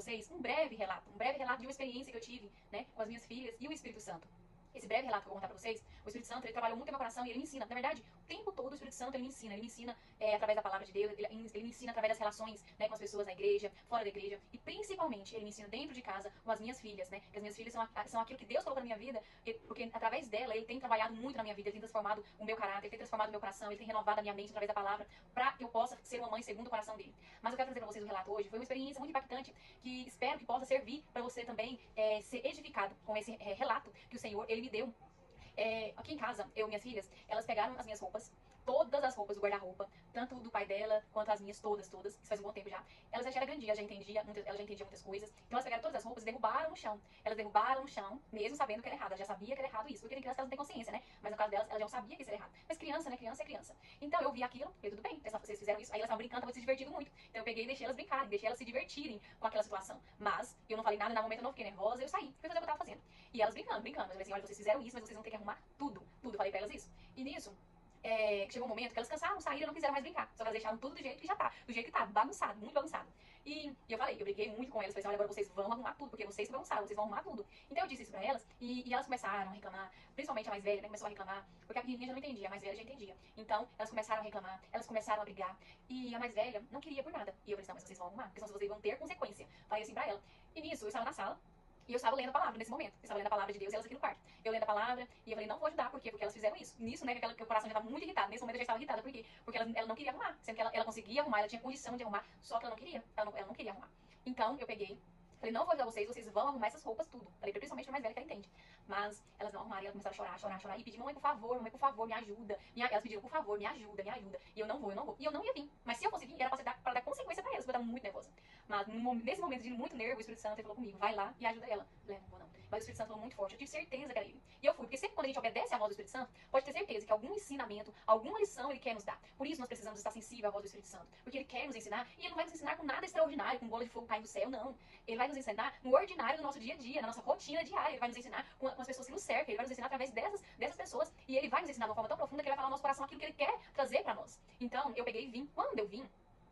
vocês um breve relato de uma experiência que eu tive, né, com as minhas filhas e o Espírito Santo. Esse breve relato que eu vou contar pra vocês, o Espírito Santo, ele trabalhou muito no meu coração e ele me ensina. Na verdade, o tempo todo o Espírito Santo, ele me ensina através da palavra de Deus, ele me ensina através das relações, né, com as pessoas na igreja, fora da igreja, e principalmente ele me ensina dentro de casa com as minhas filhas, né, que as minhas filhas são aquilo que Deus colocou na minha vida, porque através dela ele tem trabalhado muito na minha vida, ele tem transformado o meu caráter, ele tem transformado o meu coração, ele tem renovado a minha mente através da palavra, pra que eu possa ser uma mãe segundo o coração dele. Mas eu quero trazer pra vocês o relato hoje, foi uma experiência muito impactante, que espero que possa servir pra você também ser edificado com esse relato que o Senhor, ele me deu. Aqui em casa, eu e minhas filhas, elas pegaram as minhas roupas, todas as roupas do guarda-roupa, tanto do pai dela quanto as minhas, todas, isso faz um bom tempo já. Elas já eram grandinhas, ela já entendia muitas coisas, então elas pegaram todas as roupas e derrubaram no chão. Elas derrubaram no chão, mesmo sabendo que era errado, ela já sabia que era errado isso, porque tem criança que elas não têm consciência, né? Mas no caso delas, ela já não sabia que isso era errado. Mas criança, né? Criança é criança. Então eu vi aquilo, e tudo bem, vocês fizeram isso, aí elas estavam brincando, estavam se divertindo muito. Então eu peguei e deixei elas brincarem, deixei elas se divertirem com aquela situação. Mas eu não falei nada, na momento eu não fiquei nervosa, eu saí, fui fazer o que eu tava fazendo. E elas brincando. Mas eu falei assim, olha, vocês fizeram isso, mas vocês vão ter que arrumar tudo. Tudo, falei pra elas isso. E nisso, chegou um momento que elas cansaram, saíram e não quiseram mais brincar. Só que elas deixaram tudo do jeito que já tá. Do jeito que tá, bagunçado, muito bagunçado. E eu briguei muito com elas. Falei assim, olha, agora vocês vão arrumar tudo, porque vocês que bagunçaram, vocês vão arrumar tudo. Então eu disse isso pra elas e elas começaram a reclamar. Principalmente a mais velha, né, começou a reclamar. Porque a pequenininha já não entendia, a mais velha já entendia. Então elas começaram a reclamar, elas começaram a brigar. E a mais velha não queria por nada. E eu falei assim, não, mas vocês vão arrumar, porque senão vocês vão ter consequência. Falei assim pra ela. E nisso, eu estava na sala. E eu estava lendo a palavra nesse momento. Eu estava lendo a palavra de Deus e elas aqui no quarto. Eu lendo a palavra e eu falei, não vou ajudar, por quê? Porque elas fizeram isso. Nisso, né, que o coração já estava muito irritado. Nesse momento eu já estava irritada. Por quê? Porque ela não queria arrumar. Sendo que ela conseguia arrumar, ela tinha condição de arrumar, só que ela não queria. Ela não queria arrumar. Então eu peguei. Falei, não vou ajudar vocês vão arrumar essas roupas tudo. Falei, principalmente pra mais velha que ela entende. Mas elas não arrumaram e elas começaram a chorar. E pedir, mamãe, por favor, me ajuda. Elas pediram, por favor, me ajuda. E eu não vou. E eu não ia vir. Mas se eu fosse vir, era pra dar consequência pra elas, porque eu tava muito nervosa. Mas nesse momento de muito nervo, o Espírito Santo ele falou comigo, vai lá e ajuda ela. Eu falei, não vou não. Mas o Espírito Santo falou muito forte, eu tive certeza que era ele. E eu fui, porque sempre quando a gente obedece à voz do Espírito Santo, pode ter certeza que algum ensinamento, alguma lição ele quer nos dar. Por isso nós precisamos estar sensíveis à voz do Espírito Santo. Porque ele quer nos ensinar, e ele não vai nos ensinar com nada extraordinário, com bola de fogo caindo do céu, não. Ele vai nos ensinar no ordinário do nosso dia a dia, na nossa rotina diária. Ele vai nos ensinar com as pessoas que nos cercam, ele vai nos ensinar através dessas pessoas. E ele vai nos ensinar de uma forma tão profunda que ele vai falar no nosso coração aquilo que ele quer trazer pra nós. Então, eu peguei e vim. Quando eu vim,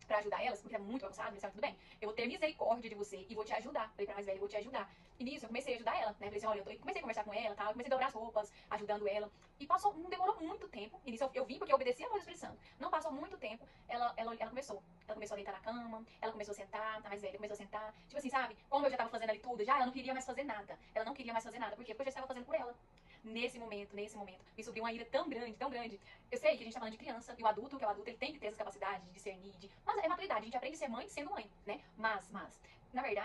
pra ajudar elas, porque era muito bagunçado, mas tudo bem. Eu vou ter misericórdia de você e vou te ajudar. Falei pra mais velha, eu vou te ajudar. E nisso eu comecei a ajudar ela, né? Falei assim, olha, comecei a conversar com ela, tal, comecei a dobrar as roupas, ajudando ela. E não demorou muito tempo. E nisso eu vim porque eu obedeci a voz do Espírito Santo. Não passou muito tempo, ela começou. Ela começou a deitar na cama, ela começou a sentar, a mais velha começou a sentar. Tipo assim, sabe? Como eu já tava fazendo ali tudo, ela não queria mais fazer nada. Ela não queria mais fazer nada. Por quê? Porque eu já estava fazendo por ela. Nesse momento, me subiu uma ira tão grande, tão grande. Eu sei que a gente tá falando de criança, e o adulto, que é o adulto, ele tem que ter essa capacidade de discernir, mas é maturidade, a gente aprende a ser mãe sendo mãe, né? Mas, na verdade,